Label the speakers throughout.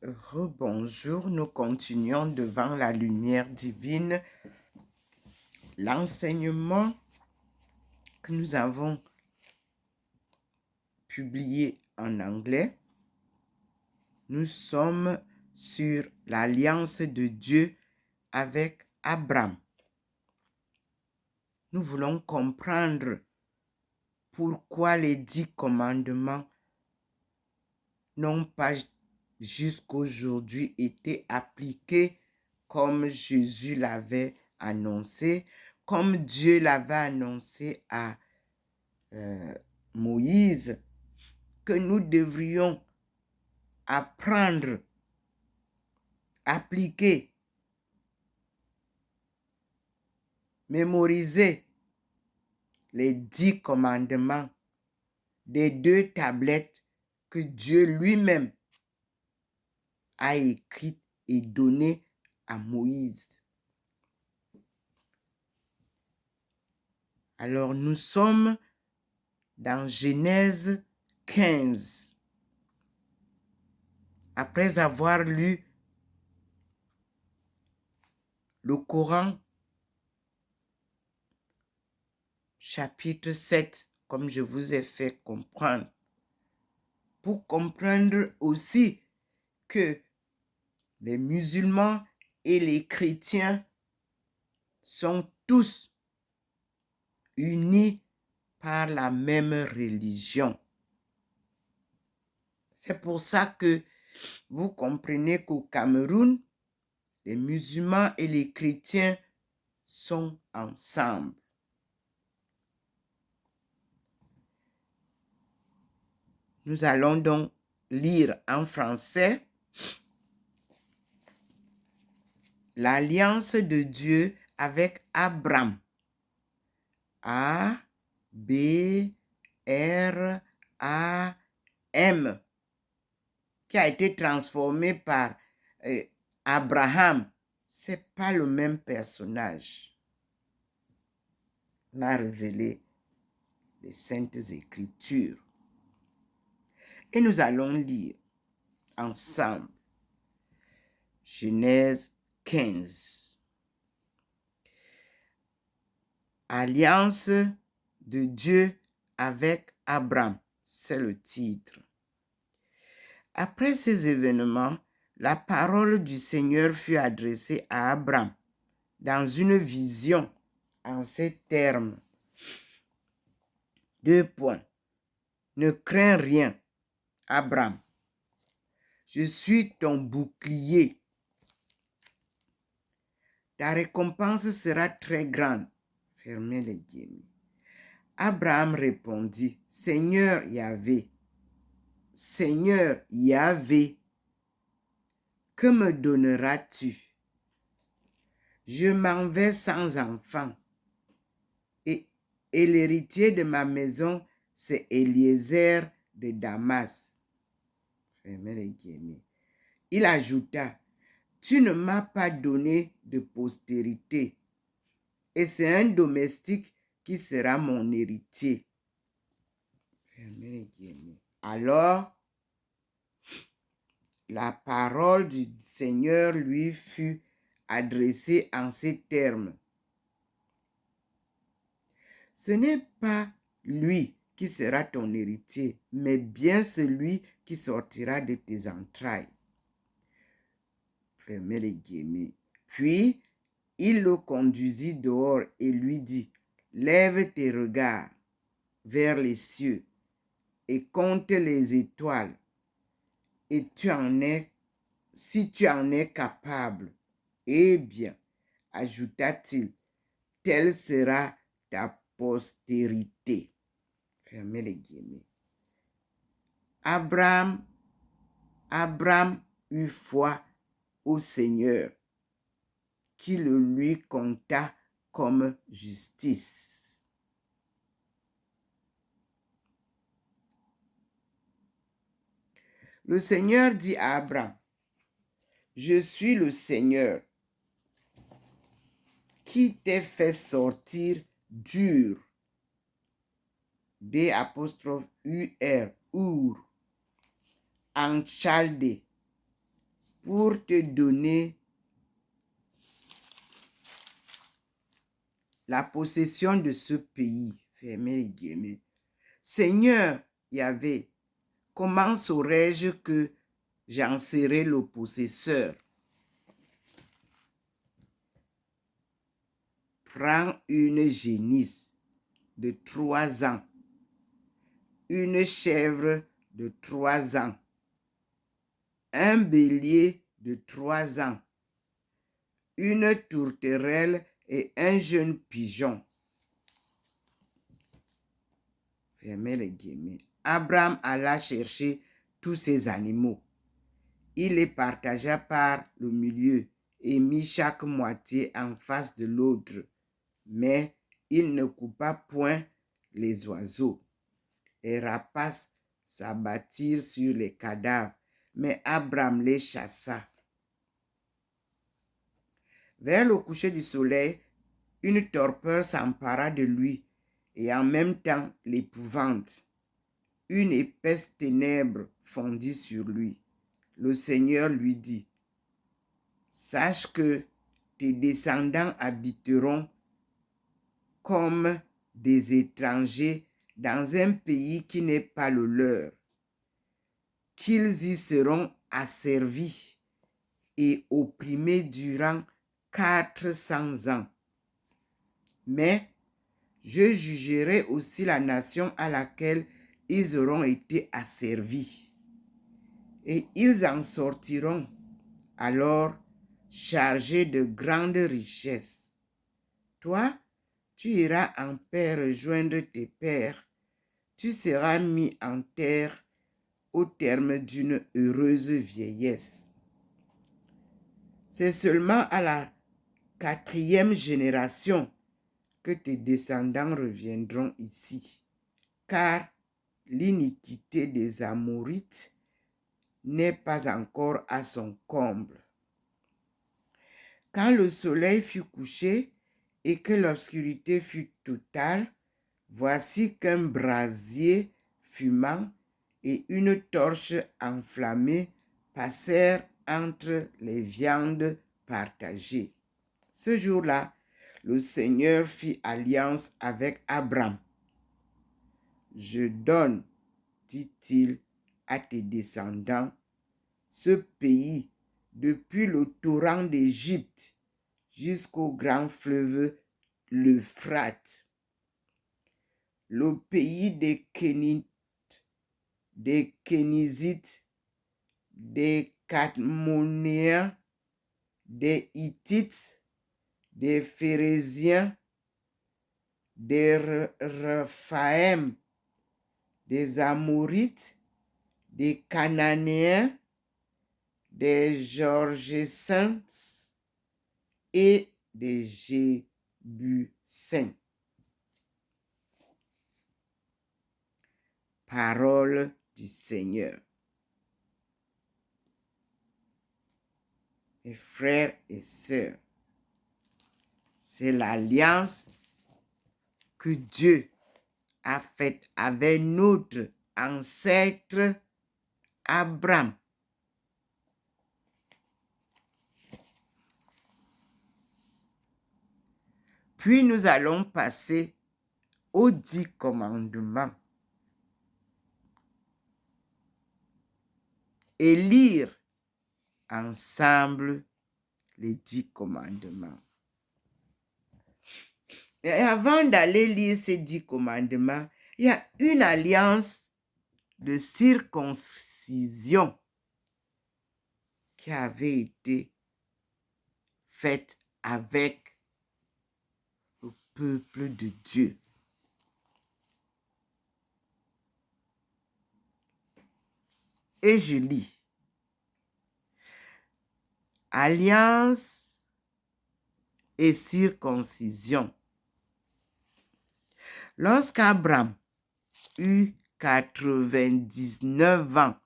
Speaker 1: Rebonjour, nous continuons devant la lumière divine. L'enseignement que nous avons publié en anglais, nous sommes sur l'alliance de Dieu avec Abraham. Nous voulons comprendre pourquoi les 10 commandements n'ont pas jusqu'aujourd'hui été appliqués comme Jésus l'avait annoncé, comme Dieu l'avait annoncé à Moïse, que nous devrions apprendre, appliquer, mémoriser les 10 commandements des 2 tablettes que Dieu lui-même a écrites et données à Moïse. Alors nous sommes dans Genèse 15. Après avoir lu le Coran, chapitre 7, comme je vous ai fait comprendre, pour comprendre aussi que les musulmans et les chrétiens sont tous unis par la même religion. C'est pour ça que vous comprenez qu'au Cameroun, les musulmans et les chrétiens sont ensemble. Nous allons donc lire en français l'alliance de Dieu avec Abraham. A, B, R, A, M, qui a été transformé par Abraham. C'est pas le même personnage. On a révélé les Saintes Écritures. Et nous allons lire ensemble Genèse 15. Alliance de Dieu avec Abraham, c'est le titre. Après ces événements, la parole du Seigneur fut adressée à Abraham dans une vision en ces termes. 2 points. Ne crains rien, Abraham. Je suis ton bouclier. Ta récompense sera très grande. Fermez les guillemets. Abraham répondit, Seigneur Yahvé, que me donneras-tu? Je m'en vais sans enfant. Et l'héritier de ma maison, c'est Eliezer de Damas. Fermez les guillemets. Il ajouta, tu ne m'as pas donné de postérité, et c'est un domestique qui sera mon héritier. Fermez les guillemets. Alors, la parole du Seigneur lui fut adressée en ces termes. Ce n'est pas lui qui sera ton héritier, mais bien celui qui sortira de tes entrailles. Fermez les guillemets. Puis, il le conduisit dehors et lui dit, lève tes regards vers les cieux et compte les étoiles, et si tu en es capable. Eh bien, ajouta-t-il, telle sera ta postérité. Fermez les guillemets. Abraham eut foi au Seigneur, qui le lui compta comme justice. Le Seigneur dit à Abraham, je suis le Seigneur qui t'ai fait sortir d'Ur, D'-U-R, Ur, en Chaldée, pour te donner la possession de ce pays. Fermez les guillemets. Seigneur Yahvé, comment saurais-je que j'en serai le possesseur? Prends une génisse de 3 ans, une chèvre de 3 ans, un bélier de 3 ans, une tourterelle et un jeune pigeon. Fermez les guillemets. Abraham alla chercher tous ces animaux. Il les partagea par le milieu et mit chaque moitié en face de l'autre. Mais il ne coupa point les oiseaux. Les rapaces s'abattirent sur les cadavres, mais Abraham les chassa. Vers le coucher du soleil, une torpeur s'empara de lui, et en même temps l'épouvante. Une épaisse ténèbre fondit sur lui. Le Seigneur lui dit, « Sache que tes descendants habiteront comme des étrangers dans un pays qui n'est pas le leur, qu'ils y seront asservis et opprimés durant 400 ans. Mais je jugerai aussi la nation à laquelle ils auront été asservis, et ils en sortiront alors chargés de grandes richesses. Toi, tu iras en paix rejoindre tes pères, tu seras mis en terre au terme d'une heureuse vieillesse. C'est seulement à la 4e génération que tes descendants reviendront ici, car l'iniquité des Amorites n'est pas encore à son comble. » Quand le soleil fut couché et que l'obscurité fut totale, voici qu'un brasier fumant et une torche enflammée passèrent entre les viandes partagées. Ce jour-là, le Seigneur fit alliance avec Abraham. « Je donne, dit-il, à tes descendants, ce pays depuis le torrent d'Égypte jusqu'au grand fleuve l'Euphrate, le pays des Kénites, des Kénizites, des Cadmonéens, des Hittites, des Phéréziens, des Rephaïm, des Amorites, des Cananéens, des Gergesains et des Jébusiens. » Parole du Seigneur. Mes frères et sœurs, c'est l'alliance que Dieu a faite avec notre ancêtre Abraham. Puis nous allons passer aux 10 commandements et lire ensemble les 10 commandements. Et avant d'aller lire ces 10 commandements, il y a une alliance de circoncision qui avait été faite avec le peuple de Dieu. Et je lis. Alliance et circoncision. Lorsqu'Abraham eut 99 ans,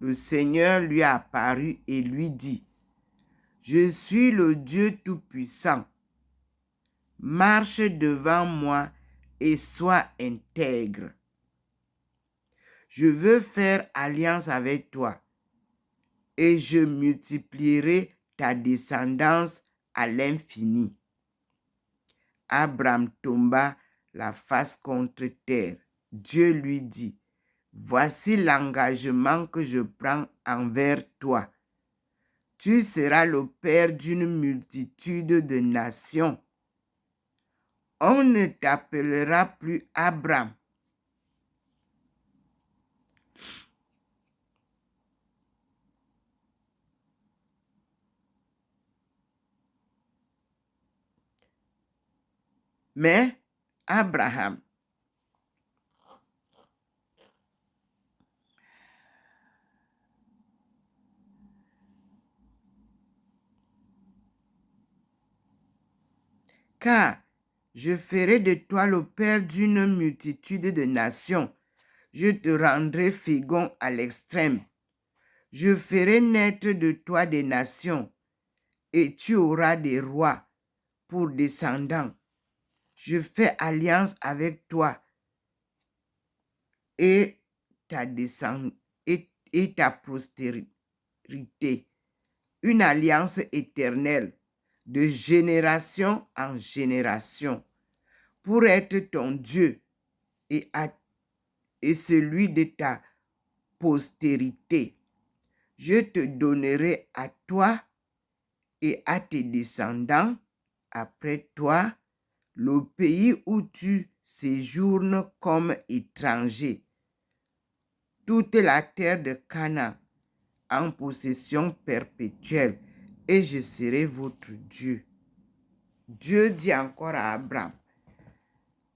Speaker 1: le Seigneur lui apparut et lui dit, « Je suis le Dieu Tout-Puissant. Marche devant moi et sois intègre. Je veux faire alliance avec toi et je multiplierai ta descendance à l'infini. Abraham tomba la face contre terre. Dieu lui dit, voici l'engagement que je prends envers toi. Tu seras le père d'une multitude de nations. On ne t'appellera plus Abraham, mais Abraham. Car je ferai de toi le père d'une multitude de nations. Je te rendrai fécond à l'extrême. Je ferai naître de toi des nations, et tu auras des rois pour descendants. Je fais alliance avec toi et ta postérité, une alliance éternelle de génération en génération, pour être ton Dieu et celui de ta postérité. Je te donnerai à toi et à tes descendants après toi le pays où tu séjournes comme étranger, toute la terre de Canaan en possession perpétuelle, et je serai votre Dieu. Dieu dit encore à Abraham,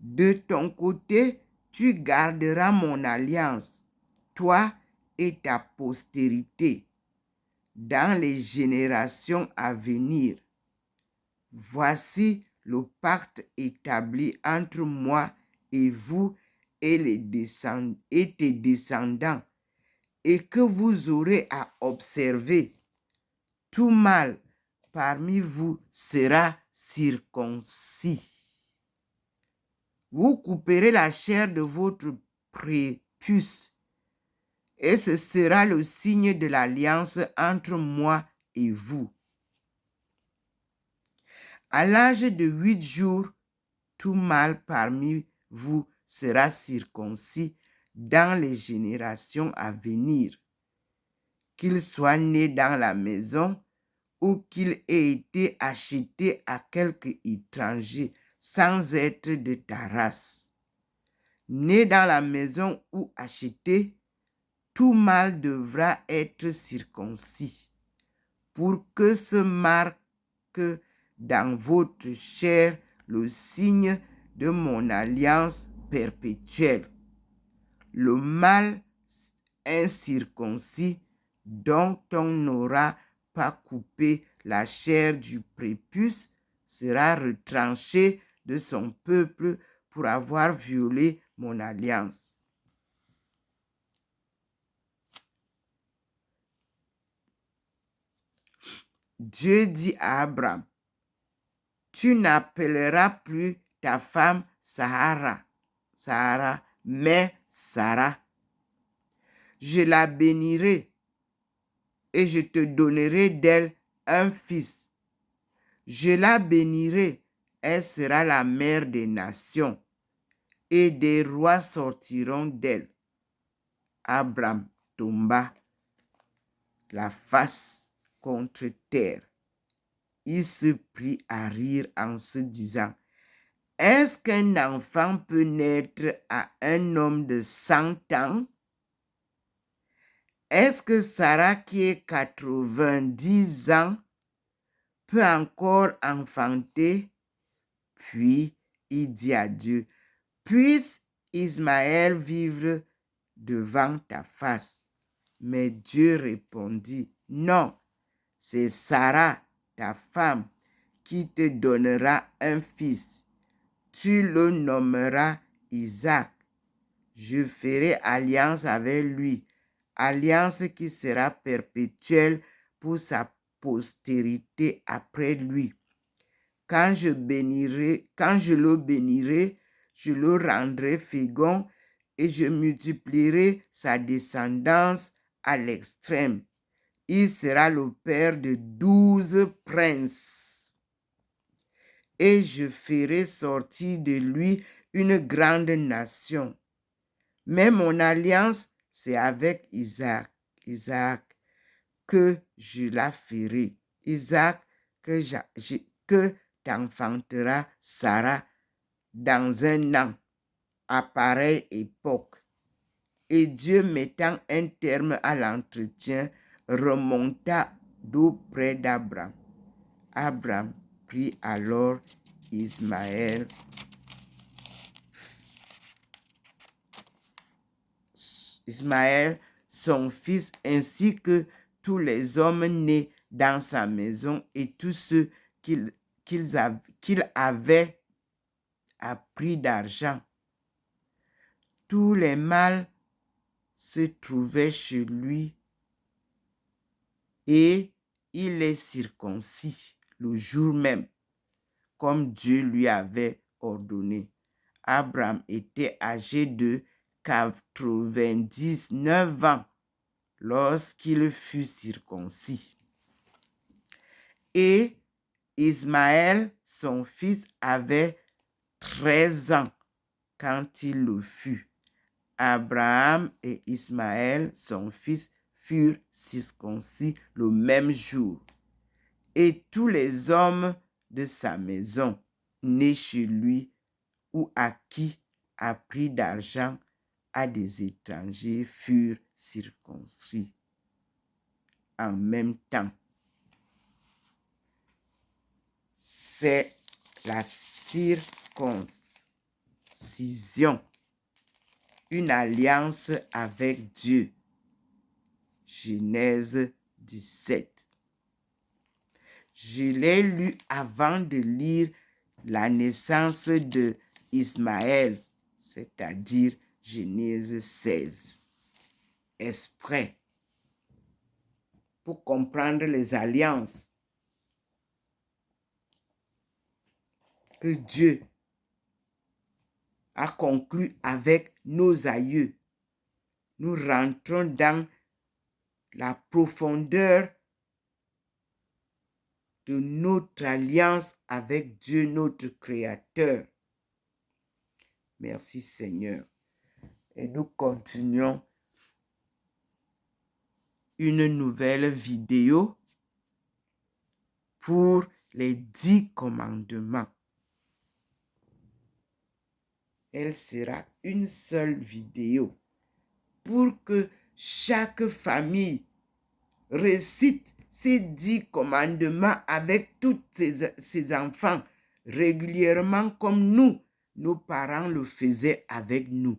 Speaker 1: de ton côté, tu garderas mon alliance, toi et ta postérité, dans les générations à venir. Voici le pacte établi entre moi et vous et tes descendants, et que vous aurez à observer. Tout mâle parmi vous sera circoncis. Vous couperez la chair de votre prépuce, et ce sera le signe de l'alliance entre moi et vous. À l'âge de 8 jours, tout mâle parmi vous sera circoncis dans les générations à venir, qu'il soit né dans la maison ou qu'il ait été acheté à quelque étranger sans être de ta race. Né dans la maison ou acheté, tout mâle devra être circoncis pour que se marque dans votre chair le signe de mon alliance perpétuelle. Le mâle incirconcis dont on n'aura pas coupé la chair du prépuce sera retranché de son peuple pour avoir violé mon alliance. Dieu dit à Abraham, tu n'appelleras plus ta femme Sarah, mais Sarah. Je la bénirai et je te donnerai d'elle un fils. Je la bénirai, elle sera la mère des nations, et des rois sortiront d'elle. Abraham tomba la face contre terre. Il se prit à rire en se disant, est-ce qu'un enfant peut naître à un homme de 100 ans? Est-ce que Sarah, qui est 90 ans, peut encore enfanter? Puis il dit à Dieu, puisse Ismaël vivre devant ta face. Mais Dieu répondit, non, c'est Sarah, ta femme, qui te donnera un fils. Tu le nommeras Isaac. Je ferai alliance avec lui, alliance qui sera perpétuelle pour sa postérité après lui. Quand je le bénirai, je le rendrai fécond et je multiplierai sa descendance à l'extrême. Il sera le père de 12 princes. Et je ferai sortir de lui une grande nation. Mais mon alliance, c'est avec Isaac. Isaac, que je la ferai. Isaac, que t'enfanteras Sarah dans un an, à pareille époque. Et Dieu, mettant un terme à l'entretien, remonta d'auprès d'Abraham. Abraham prit alors Ismaël, son fils, ainsi que tous les hommes nés dans sa maison et tous ceux qu'il avait à prix d'argent. Tous les mâles se trouvaient chez lui et il les circoncis le jour même, comme Dieu lui avait ordonné. Abraham était âgé de 99 ans lorsqu'il fut circoncis. Et Ismaël, son fils, avait 13 ans quand il le fut. Abraham et Ismaël, son fils, furent circoncis le même jour. Et tous les hommes de sa maison, nés chez lui ou acquis à prix d'argent à des étrangers, furent circoncis en même temps. C'est la circoncision, une alliance avec Dieu. Genèse 17. Je l'ai lu avant de lire la naissance de Ismaël, c'est-à-dire Genèse 16. Exprès pour comprendre les alliances que Dieu a conclues avec nos aïeux. Nous rentrons dans la profondeur de notre alliance avec Dieu, notre Créateur. Merci Seigneur. Et nous continuons une nouvelle vidéo pour les 10 commandements. Elle sera une seule vidéo pour que chaque famille récite ces 10 commandements avec tous ses enfants régulièrement comme nous, nos parents le faisaient avec nous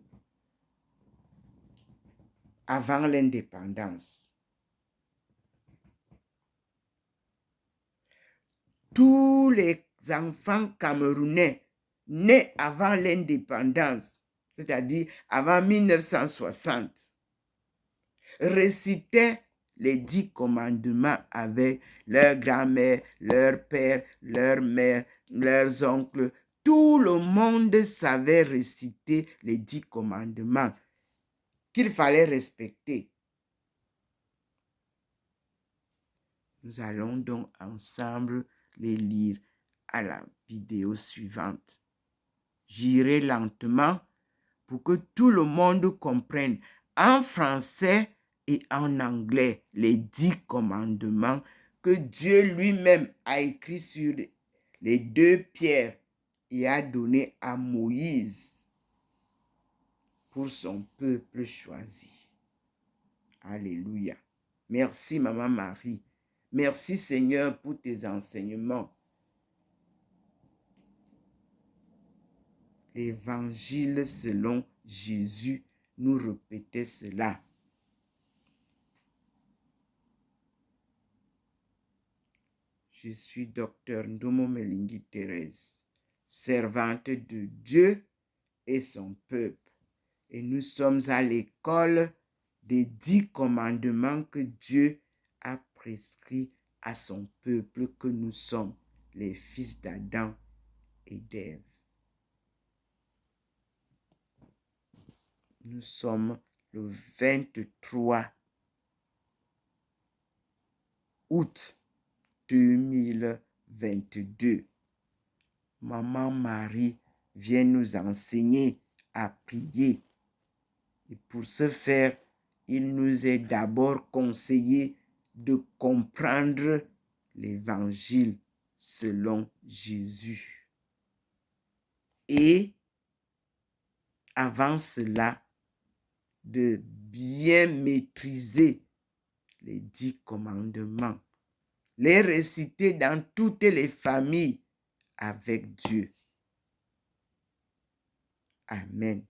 Speaker 1: avant l'indépendance. Tous les enfants camerounais nés avant l'indépendance, c'est-à-dire avant 1960, récitaient les 10 commandements avec leur grand-mère, leur père, leur mère, leurs oncles. Tout le monde savait réciter les 10 commandements qu'il fallait respecter. Nous allons donc ensemble les lire à la vidéo suivante. J'irai lentement pour que tout le monde comprenne en français et en anglais les 10 commandements que Dieu lui-même a écrits sur les 2 pierres et a donné à Moïse pour son peuple choisi. Alléluia. Merci Maman Marie. Merci Seigneur pour tes enseignements. L'évangile selon Jésus nous répétait cela. Je suis docteur Ndomo Melingi Thérèse, servante de Dieu et son peuple. Et nous sommes à l'école des 10 commandements que Dieu a prescrits à son peuple que nous sommes, les fils d'Adam et d'Ève. Nous sommes le 23 août 2022. Maman Marie vient nous enseigner à prier. Et pour ce faire, il nous est d'abord conseillé de comprendre l'évangile selon Jésus. Et avant cela, de bien maîtriser les 10 commandements, les réciter dans toutes les familles avec Dieu. Amen.